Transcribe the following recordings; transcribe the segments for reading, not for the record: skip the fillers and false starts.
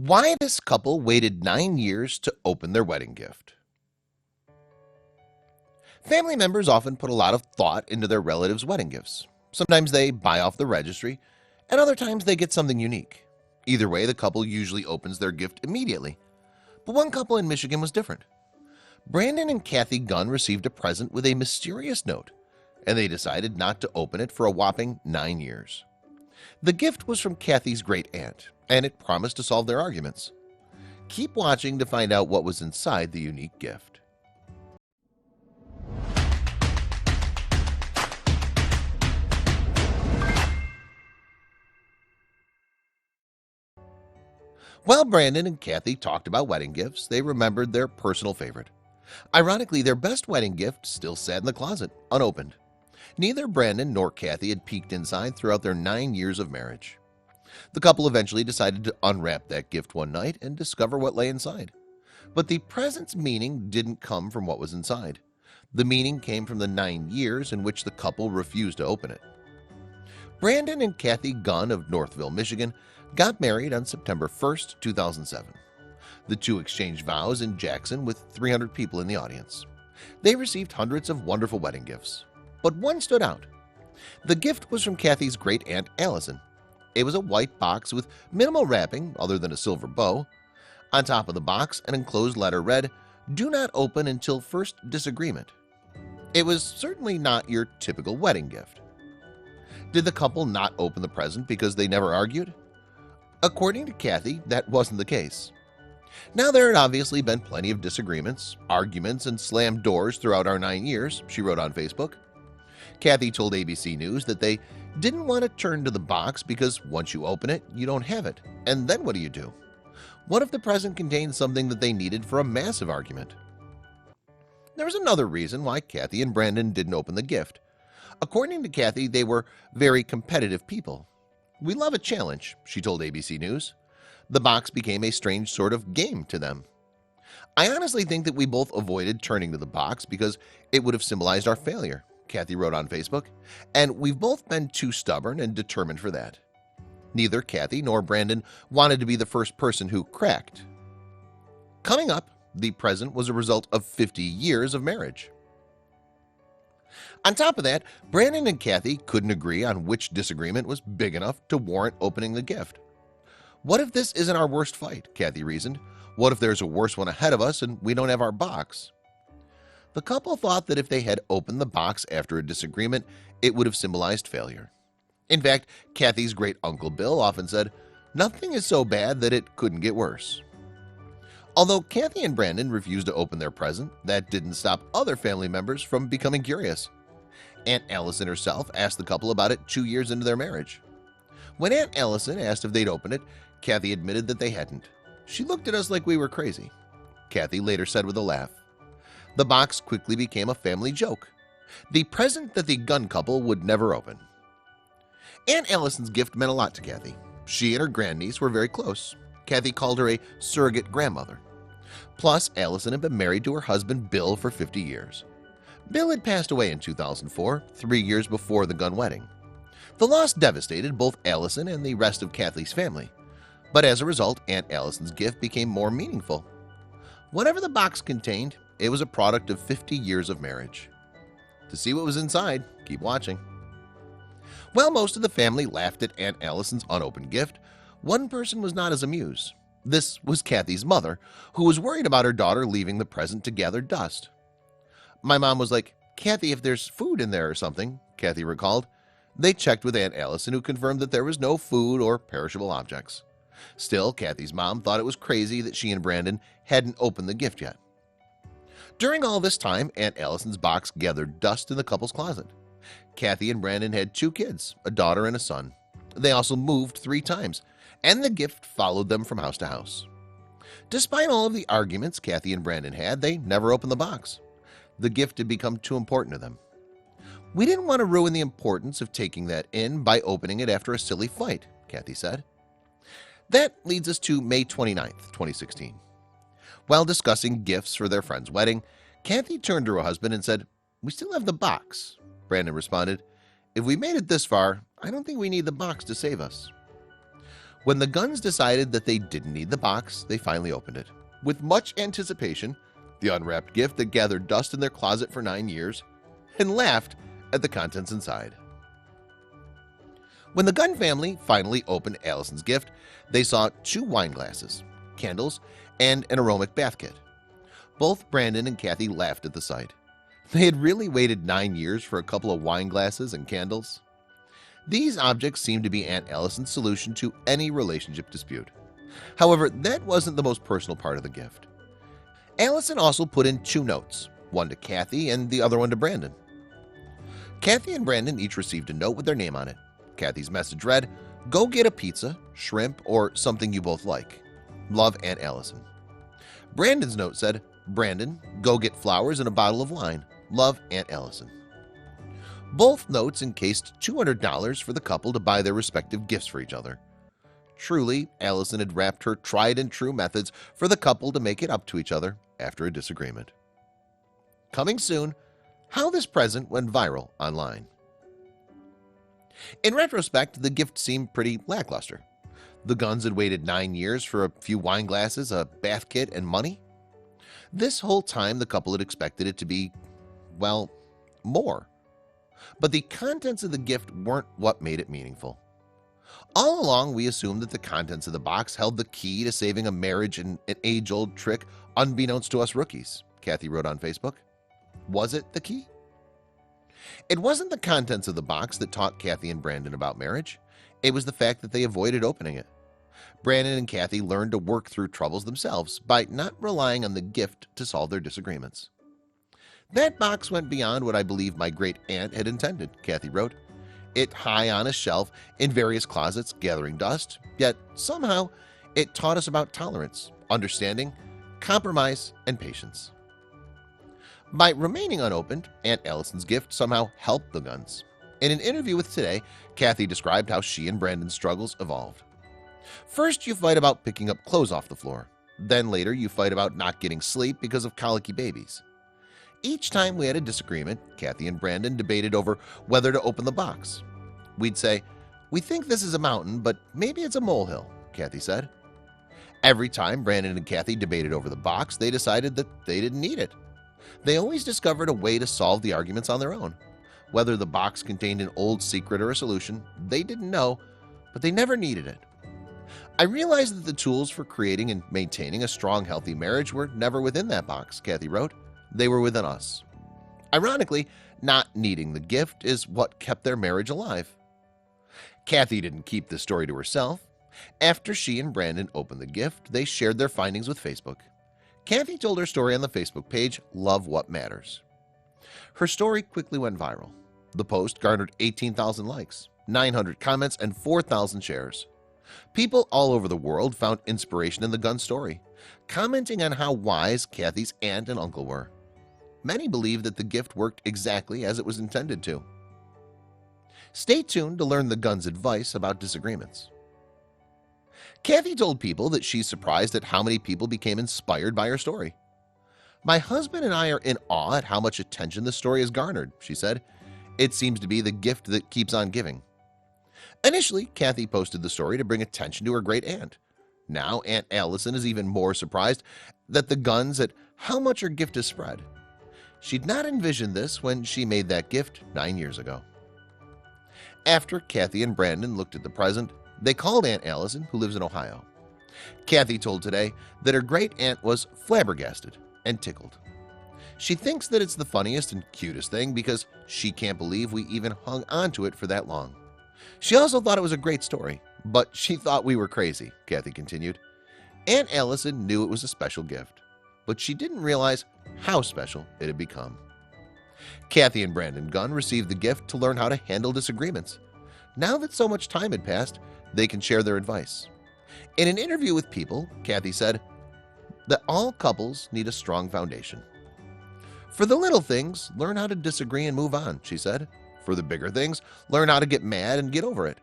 Why this couple waited 9 years to open their wedding gift. Family members often put a lot of thought into their relatives' wedding gifts. Sometimes they buy off the registry, and other times they get something unique. Either way, the couple usually opens their gift immediately. But one couple in Michigan was different. Brandon and Kathy Gunn received a present with a mysterious note, and they decided not to open it for a whopping 9 years. The gift was from Kathy's great aunt, and it promised to solve their arguments. Keep watching to find out what was inside the unique gift. While Brandon and Kathy talked about wedding gifts, they remembered their personal favorite. Ironically, their best wedding gift still sat in the closet, unopened. Neither Brandon nor Kathy had peeked inside throughout their 9 years of marriage. The couple eventually decided to unwrap that gift one night and discover what lay inside. But the present's meaning didn't come from what was inside. The meaning came from the 9 years in which the couple refused to open it. Brandon and Kathy Gunn of Northville, Michigan, got married on September 1st, 2007. The two exchanged vows in Jackson with 300 people in the audience. They received hundreds of wonderful wedding gifts, but one stood out. The gift was from Kathy's great aunt Allison. It was a white box with minimal wrapping other than a silver bow. On top of the box, an enclosed letter read, "Do not open until first disagreement." It was certainly not your typical wedding gift. Did the couple not open the present because they never argued? According to Kathy, that wasn't the case. Now, there had obviously been plenty of disagreements, arguments, and slammed doors throughout our 9 years, she wrote on Facebook. Kathy told ABC News that they didn't want to turn to the box because once you open it, you don't have it. And then what do? What if the present contained something that they needed for a massive argument? There was another reason why Kathy and Brandon didn't open the gift. According to Kathy, they were very competitive people. "We love a challenge," she told ABC News. The box became a strange sort of game to them. "I honestly think that we both avoided turning to the box because it would have symbolized our failure," Kathy wrote on Facebook, "and we've both been too stubborn and determined for that." Neither Kathy nor Brandon wanted to be the first person who cracked. Coming up, the present was a result of 50 years of marriage. On top of that, Brandon and Kathy couldn't agree on which disagreement was big enough to warrant opening the gift. "What if this isn't our worst fight?" Kathy reasoned. "What if there's a worse one ahead of us and we don't have our box?" The couple thought that if they had opened the box after a disagreement, it would have symbolized failure. In fact, Kathy's great uncle Bill often said, "Nothing is so bad that it couldn't get worse." Although Kathy and Brandon refused to open their present, that didn't stop other family members from becoming curious. Aunt Allison herself asked the couple about it 2 years into their marriage. When Aunt Allison asked if they'd open it, Kathy admitted that they hadn't. "She looked at us like we were crazy," Kathy later said with a laugh. The box quickly became a family joke, the present that the Gunn couple would never open. Aunt Allison's gift meant a lot to Kathy. She and her grandniece were very close. Kathy called her a surrogate grandmother. Plus, Allison had been married to her husband Bill for 50 years. Bill had passed away in 2004, 3 years before the Gunn wedding. The loss devastated both Allison and the rest of Kathy's family, but as a result, Aunt Allison's gift became more meaningful. Whatever the box contained, it was a product of 50 years of marriage. To see what was inside, keep watching. While most of the family laughed at Aunt Allison's unopened gift, one person was not as amused. This was Kathy's mother, who was worried about her daughter leaving the present to gather dust. "My mom was like, 'Kathy, if there's food in there or something,'" Kathy recalled. They checked with Aunt Allison, who confirmed that there was no food or perishable objects. Still, Kathy's mom thought it was crazy that she and Brandon hadn't opened the gift yet. During all this time, Aunt Allison's box gathered dust in the couple's closet. Kathy and Brandon had 2 kids, a daughter and a son. They also moved 3 times, and the gift followed them from house to house. Despite all of the arguments Kathy and Brandon had, they never opened the box. The gift had become too important to them. "We didn't want to ruin the importance of taking that in by opening it after a silly fight," Kathy said. That leads us to May 29th, 2016. While discussing gifts for their friend's wedding, Kathy turned to her husband and said, "We still have the box." Brandon responded, "If we made it this far, I don't think we need the box to save us." When the Guns decided that they didn't need the box, they finally opened it. With much anticipation, the unwrapped gift that gathered dust in their closet for 9 years, and laughed at the contents inside. When the Gunn family finally opened Allison's gift, they saw 2 wine glasses, candles, and an aromatic bath kit. Both Brandon and Kathy laughed at the sight. They had really waited 9 years for a couple of wine glasses and candles. These objects seemed to be Aunt Allison's solution to any relationship dispute. However, that wasn't the most personal part of the gift. Allison also put in 2 notes, one to Kathy and the other one to Brandon. Kathy and Brandon each received a note with their name on it. Kathy's message read, "Go get a pizza, shrimp, or something you both like. Love, Aunt Allison." Brandon's note said, "Brandon, go get flowers and a bottle of wine. Love, Aunt Allison." Both notes encased $200 for the couple to buy their respective gifts for each other. Truly, Allison had wrapped her tried and true methods for the couple to make it up to each other after a disagreement. Coming soon, how this present went viral online. In retrospect, the gift seemed pretty lackluster. The Guns had waited 9 years for a few wine glasses, a bath kit, and money. This whole time, the couple had expected it to be, well, more. But the contents of the gift weren't what made it meaningful. All along, we assumed that the contents of the box held the key to saving a marriage and an age-old trick unbeknownst to us rookies, Kathy wrote on Facebook. Was it the key? It wasn't the contents of the box that taught Kathy and Brandon about marriage. It was the fact that they avoided opening it. Brandon and Kathy learned to work through troubles themselves by not relying on the gift to solve their disagreements. That box went beyond what I believe my great aunt had intended, Kathy wrote. It high on a shelf in various closets gathering dust, yet somehow it taught us about tolerance, understanding, compromise, and patience. By remaining unopened, Aunt Allison's gift somehow helped the Guns. In an interview with Today, Kathy described how she and Brandon's struggles evolved. First, you fight about picking up clothes off the floor. Then later, you fight about not getting sleep because of colicky babies. Each time we had a disagreement, Kathy and Brandon debated over whether to open the box. We'd say, "We think this is a mountain, but maybe it's a molehill," Kathy said. Every time Brandon and Kathy debated over the box, they decided that they didn't need it. They always discovered a way to solve the arguments on their own. Whether the box contained an old secret or a solution, they didn't know, but they never needed it. I realized that the tools for creating and maintaining a strong, healthy marriage were never within that box, Kathy wrote. They were within us. Ironically, not needing the gift is what kept their marriage alive. Kathy didn't keep the story to herself. After she and Brandon opened the gift, they shared their findings with Facebook. Kathy told her story on the Facebook page, Love What Matters. Her story quickly went viral. The post garnered 18,000 likes, 900 comments, and 4,000 shares. People all over the world found inspiration in the Gunn story, commenting on how wise Kathy's aunt and uncle were. Many believe that the gift worked exactly as it was intended to. Stay tuned to learn the Gunn's advice about disagreements. Kathy told people that she's surprised at how many people became inspired by her story. "My husband and I are in awe at how much attention the story has garnered," she said. "It seems to be the gift that keeps on giving." Initially, Kathy posted the story to bring attention to her great aunt. Now, Aunt Allison is even more surprised that the Guns at how much her gift has spread. She'd not envisioned this when she made that gift 9 years ago. After Kathy and Brandon looked at the present, they called Aunt Allison, who lives in Ohio. Kathy told Today that her great aunt was flabbergasted and tickled. She thinks that it's the funniest and cutest thing because she can't believe we even hung on to it for that long. She also thought it was a great story, but she thought we were crazy, Kathy continued. Aunt Allison knew it was a special gift, but she didn't realize how special it had become. Kathy and Brandon Gunn received the gift to learn how to handle disagreements. Now that so much time had passed, they can share their advice. In an interview with People, Kathy said that all couples need a strong foundation. "For the little things, learn how to disagree and move on," she said. "For the bigger things, learn how to get mad and get over it."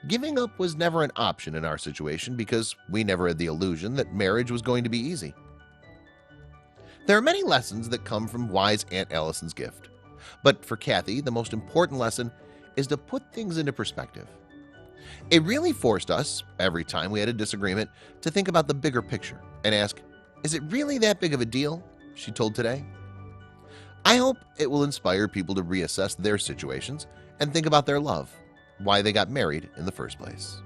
Giving up was never an option in our situation because we never had the illusion that marriage was going to be easy. There are many lessons that come from wise Aunt Allison's gift. But for Kathy, the most important lesson is to put things into perspective. It really forced us, every time we had a disagreement, to think about the bigger picture and ask, is it really that big of a deal? She told Today. I hope it will inspire people to reassess their situations and think about their love, why they got married in the first place.